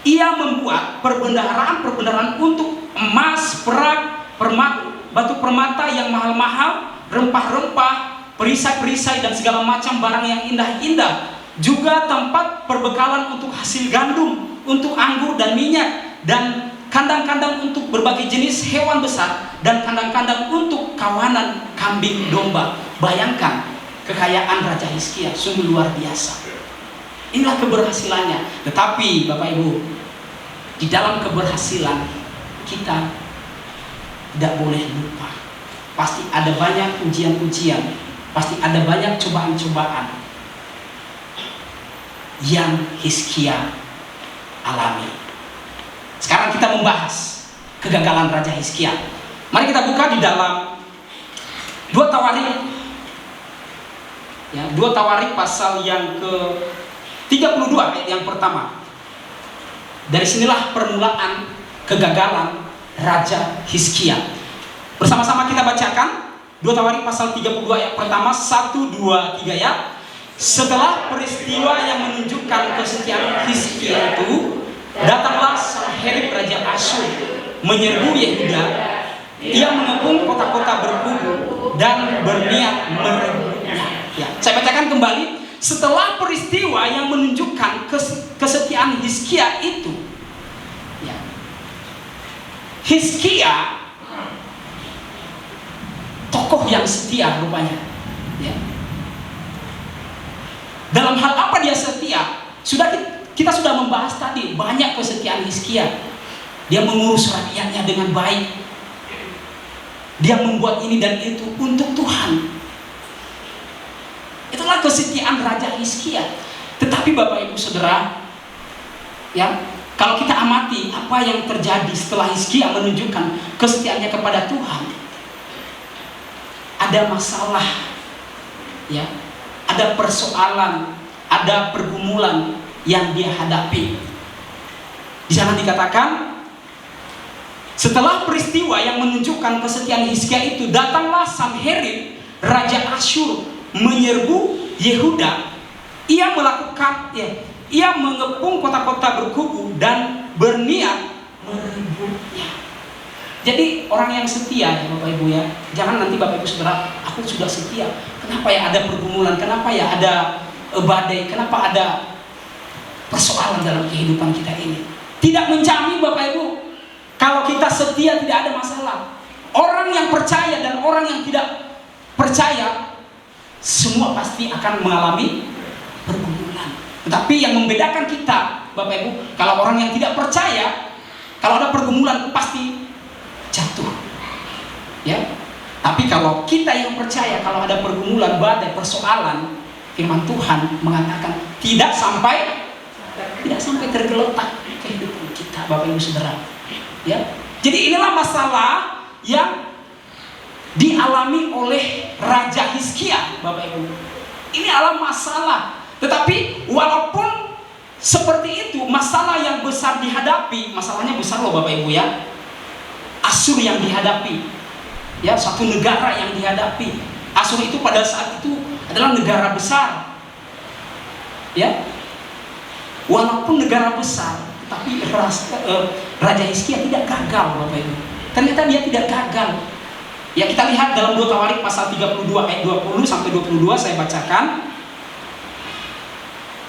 Ia membuat perbendaharaan untuk emas, perak, batu permata yang mahal-mahal, rempah-rempah, perisai-perisai dan segala macam barang yang indah-indah, juga tempat perbekalan untuk hasil gandum, untuk anggur dan minyak, dan kandang-kandang untuk berbagai jenis hewan besar, dan kandang-kandang untuk kawanan kambing domba. Bayangkan kekayaan Raja Hizkia, sungguh luar biasa. Inilah keberhasilannya. Tetapi Bapak Ibu, di dalam keberhasilan kita tidak boleh lupa, pasti ada banyak ujian-ujian, pasti ada banyak cobaan-cobaan yang Hizkia alami. Sekarang kita membahas kegagalan Raja Hizkia. Mari kita buka di dalam 2 Tawarik, ya, 2 Tawarik pasal yang ke-32 ayat yang pertama. Dari sinilah permulaan kegagalan Raja Hizkia. Bersama-sama kita bacakan 2 Tawarik pasal 32 ayat pertama, 1, 2, 3 ya. Setelah peristiwa yang menunjukkan kesetiaan Hizkia itu, datanglah Sanherib Raja Asyur menyerbu Yehuda. Ia mengepung kota-kota berkubu dan berniat merebutnya. Ya, saya bacakan kembali. Setelah peristiwa yang menunjukkan kesetiaan Hizkia itu, ya, Hizkia tokoh yang setia rupanya, ya. Dalam hal apa dia setia? Kita sudah membahas tadi banyak kesetiaan Hizkia. Dia mengurus rakyatnya dengan baik. Dia membuat ini dan itu untuk Tuhan. Itulah kesetiaan Raja Hizkia. Tetapi Bapak Ibu Saudara, ya, kalau kita amati apa yang terjadi setelah Hizkia menunjukkan kesetiaannya kepada Tuhan, ada masalah, ya, ada persoalan, ada pergumulan yang dia hadapi. Di sana dikatakan, setelah peristiwa yang menunjukkan kesetiaan Hizkia itu, datanglah Sanherib Raja Asyur menyerbu Yehuda. Ia mengepung kota-kota berkubu dan berniat merebutnya. Jadi orang yang setia, ya Bapak Ibu ya, jangan nanti Bapak Ibu Saudara, aku sudah setia, kenapa ya ada pergumulan, kenapa ya ada badai, kenapa ada persoalan dalam kehidupan kita ini. Tidak menjamin Bapak Ibu, kalau kita setia tidak ada masalah. Orang yang percaya dan orang yang tidak percaya, semua pasti akan mengalami pergumulan. Tetapi yang membedakan kita Bapak Ibu, kalau orang yang tidak percaya, kalau ada pergumulan pasti jatuh, ya. Tapi kalau kita yang percaya, kalau ada pergumulan, badai, persoalan, firman Tuhan mengatakan tidak sampai tergeletak kehidupan kita, Bapak Ibu Saudara, ya. Jadi inilah masalah yang dialami oleh Raja Hizkia, Bapak Ibu. Ini adalah masalah. Tetapi walaupun seperti itu, masalah yang besar dihadapi, masalahnya besar loh Bapak Ibu ya. Asyur yang dihadapi, ya, satu negara yang dihadapi. Asyur itu pada saat itu adalah negara besar, ya. Walaupun negara besar, tapi Raja Hizkia tidak gagal Bapak Ibu. Ternyata dia tidak gagal. Ya, kita lihat dalam 2 Tawarik pasal 32 ayat 20 sampai 22, saya bacakan.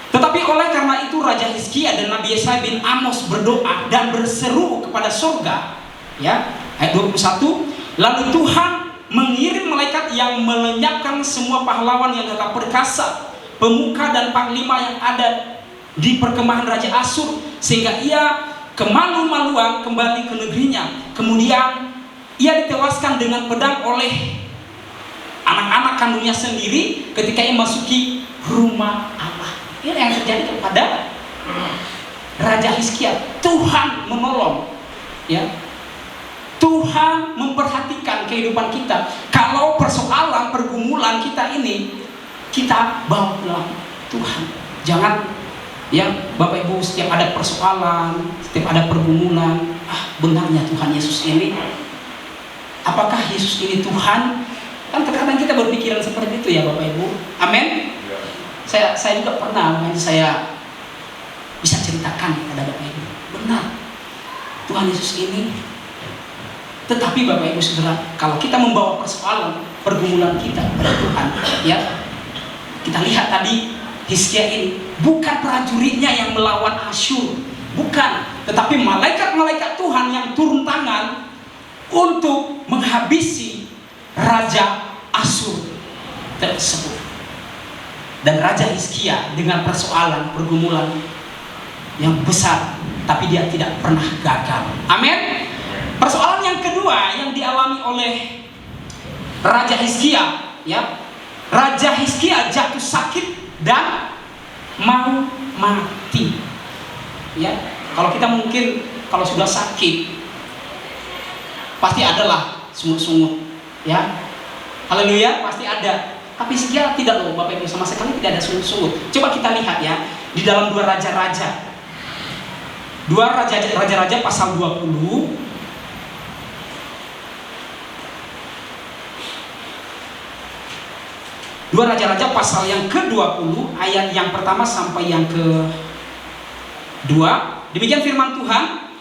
Tetapi oleh karena itu Raja Hizkia dan Nabi Yesaya bin Amos berdoa dan berseru kepada surga, ya, ayat 21, lalu Tuhan mengirim malaikat yang melenyapkan semua pahlawan yang gagah perkasa, pemuka dan panglima yang ada di perkemahan Raja Asyur, sehingga ia kemalu-maluan kembali ke negerinya. Kemudian ia ditewaskan dengan pedang oleh anak-anak kandungnya sendiri ketika ia masuki rumah Allah. Ini yang terjadi kepada Raja Hizkia. Tuhan menolong, ya. Tuhan memperhatikan kehidupan kita. Kalau persoalan, pergumulan kita ini, kita bawa ke dalam Tuhan. Jangan, ya Bapak Ibu, setiap ada persoalan, setiap ada pergumulan, benarnya Tuhan Yesus ini, apakah Yesus ini Tuhan? Kan terkadang kita berpikiran seperti itu ya Bapak Ibu. Amin. Saya juga pernah, saya bisa ceritakan kepada Bapak Ibu, benar Tuhan Yesus ini. Tetapi Bapak Ibu Saudara, kalau kita membawa persoalan, pergumulan kita kepada Tuhan. Ya, kita lihat tadi Hizkia ini bukan prajuritnya yang melawan Asyur, bukan, tetapi malaikat-malaikat Tuhan yang turun tangan untuk menghabisi Raja Asyur tersebut. Dan Raja Hizkia dengan persoalan pergumulan yang besar, tapi dia tidak pernah gagal. Amin. Persoalan yang kedua yang dialami oleh Raja Hizkia, ya, Raja Hizkia jatuh sakit dan mau mati. Ya, kalau kita mungkin kalau sudah sakit pasti adalah sungut-sungut, ya. Haleluya, pasti ada. Tapi Hizkia tidak loh, Bapak Ibu, sama sekali tidak ada sungut-sungut. Coba kita lihat ya di dalam 2 Raja-Raja. 2 Raja-Raja pasal 20. 2 Raja-Raja pasal yang ke-20 ayat yang pertama sampai yang ke-2. Demikian firman Tuhan.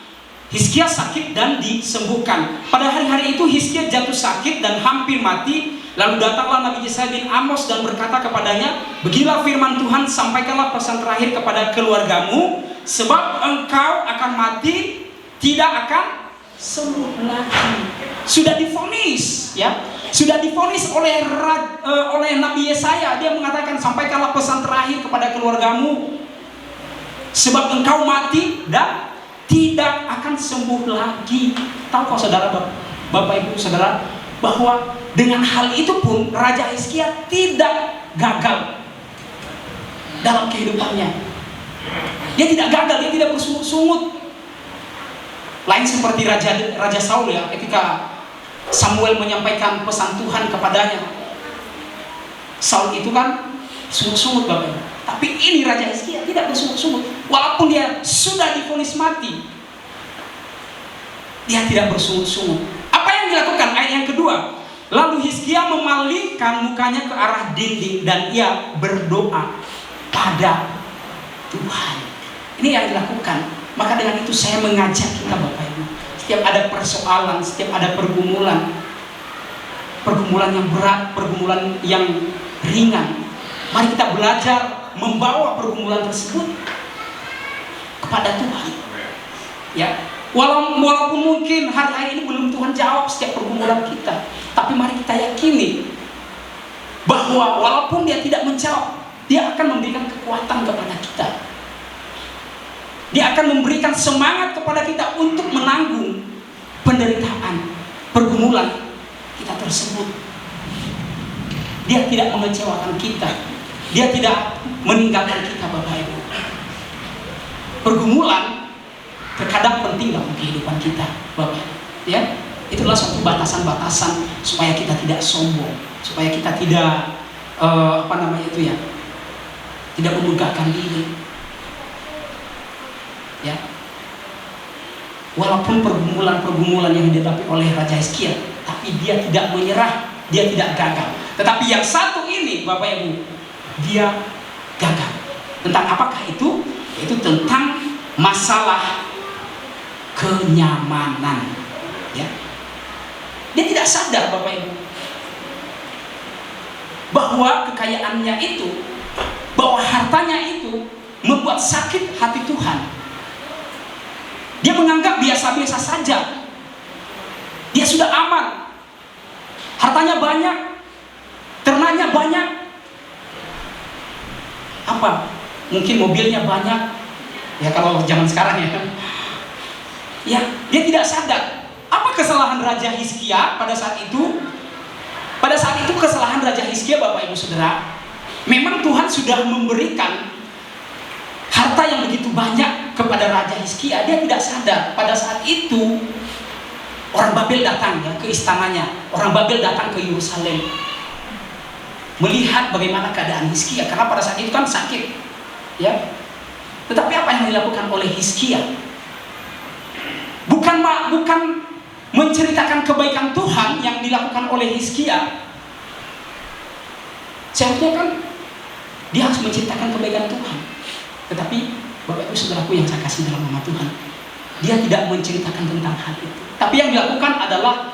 Hizkia sakit dan disembuhkan. Pada hari-hari itu Hizkia jatuh sakit dan hampir mati. Lalu datanglah Nabi Yesaya bin Amos dan berkata kepadanya, beginilah firman Tuhan, sampaikanlah pesan terakhir kepada keluargamu, sebab engkau akan mati, tidak akan sembuh lagi. Sudah divonis, ya. Sudah divonis oleh Nabi Yesaya. Dia mengatakan, sampaikanlah pesan terakhir kepada keluargamu, sebab engkau mati dan tidak akan sembuh lagi. Tahukah saudara, Bapak Ibu Saudara, bahwa dengan hal itu pun Raja Hizkia tidak gagal dalam kehidupannya. Dia tidak gagal, dia tidak bersungut-sungut. Lain seperti Raja Saul, ya, ketika Samuel menyampaikan pesan Tuhan kepadanya, Saul itu kan sungut-sungut, Bapak Ibu. Tapi ini Raja Hizkia tidak bersungut-sungut. Walaupun dia sudah divonis mati, dia tidak bersungut-sungut. Apa yang dilakukan? Ayat yang kedua. Lalu Hizkia memalingkan mukanya ke arah dinding dan ia berdoa pada Tuhan. Ini yang dilakukan. Maka dengan itu saya mengajak kita, Bapak Ibu, setiap ada persoalan, setiap ada pergumulan yang berat, pergumulan yang ringan, mari kita belajar membawa pergumulan tersebut kepada Tuhan. Ya, walaupun mungkin hari ini belum Tuhan jawab setiap pergumulan kita, tapi mari kita yakini bahwa walaupun dia tidak menjawab, dia akan memberikan kekuatan kepada kita. Dia akan memberikan semangat kepada kita untuk menanggung penderitaan, pergumulan kita tersebut. Dia tidak mengecewakan kita. Dia tidak meninggalkan kita, Bapak Ibu. Pergumulan terkadang penting dalam kehidupan kita, Bapak. Ya, itulah suatu batasan-batasan supaya kita tidak sombong, supaya kita tidak tidak memegahkan diri. Ya, walaupun pergumulan yang dihadapi oleh Raja Hizkia, tapi dia tidak menyerah, dia tidak gagal. Tetapi yang satu ini, Bapak Ibu, dia gagal. Tentang apakah itu? Itu tentang masalah kenyamanan. Ya, dia tidak sadar, Bapak Ibu, bahwa kekayaannya itu, bahwa hartanya itu membuat sakit hati Tuhan. Dia menganggap biasa-biasa saja. Dia sudah aman. Hartanya banyak, ternaknya banyak. Apa? Mungkin mobilnya banyak. Ya kalau zaman sekarang ya. Ya, dia tidak sadar. Apa kesalahan Raja Hizkia pada saat itu? Pada saat itu kesalahan Raja Hizkia, Bapak Ibu Saudara, memang Tuhan sudah memberikan harta yang begitu banyak kepada Raja Hizkia. Dia tidak sadar pada saat itu orang Babel datang, ya, ke istananya. Orang Babel datang ke Yerusalem melihat bagaimana keadaan Hizkia, karena pada saat itu kan sakit, ya. Tetapi apa yang dilakukan oleh Hizkia? Bukan menceritakan kebaikan Tuhan yang dilakukan oleh Hizkia. Seharusnya kan dia harus menceritakan kebaikan Tuhan. Tetapi Bapak Ibu Saudaraku yang saya kasih dalam nama Tuhan, dia tidak menceritakan tentang hal itu. Tapi yang dilakukan adalah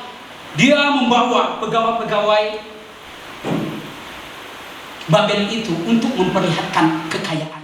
dia membawa pegawai-pegawai Babel itu untuk memperlihatkan kekayaan.